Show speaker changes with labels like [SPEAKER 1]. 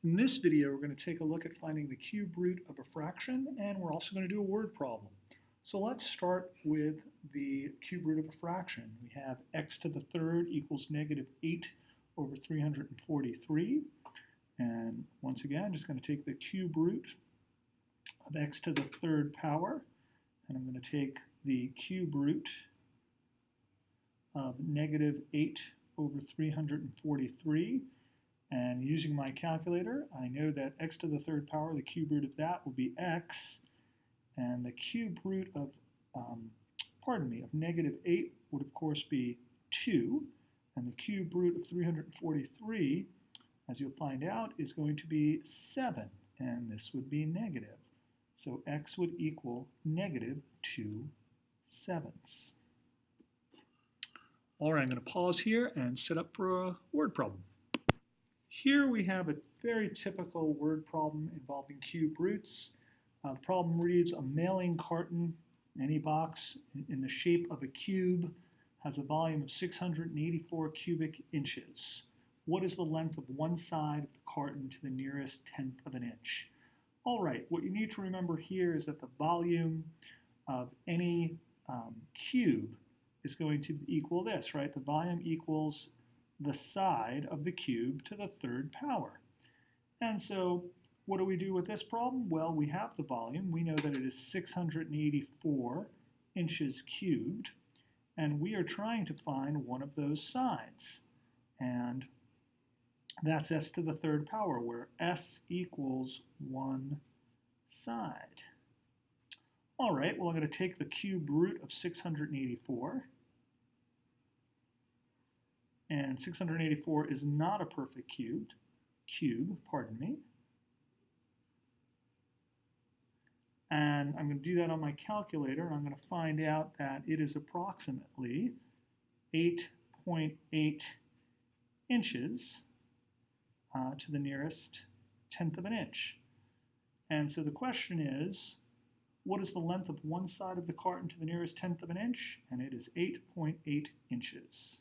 [SPEAKER 1] In this video, we're going to take a look at finding the cube root of a fraction, and we're also going to do a word problem. So let's start with the cube root of a fraction. We have x to the third equals negative 8 over 343. And once again, I'm just going to take the cube root of x to the third power, and I'm going to take the cube root of negative 8 over 343. And using my calculator, I know that x to the third power, the cube root of that will be x, and the cube root of, of negative 8 would of course be 2, and the cube root of 343, as you'll find out, is going to be 7, and this would be negative. So x would equal negative 2/7. All right, I'm going to pause here and set up for a word problem. Here we have a very typical word problem involving cube roots. The problem reads, a mailing carton, any box in the shape of a cube, has a volume of 684 cubic inches. What is the length of one side of the carton to the nearest tenth of an inch? All right, what you need to remember here is that the volume of any cube is going to equal this, right? The volume equals the side of the cube to the third power. And so what do we do with this problem? Well, we have the volume. We know that it is 684 inches cubed, and we are trying to find one of those sides. And that's s to the third power, where s equals one side. All right, well, I'm going to take the cube root of 684. And 684 is not a perfect cube, And I'm going to do that on my calculator, and I'm going to find out that it is approximately 8.8 inches to the nearest tenth of an inch. And so the question is, what is the length of one side of the carton to the nearest tenth of an inch? And it is 8.8 inches.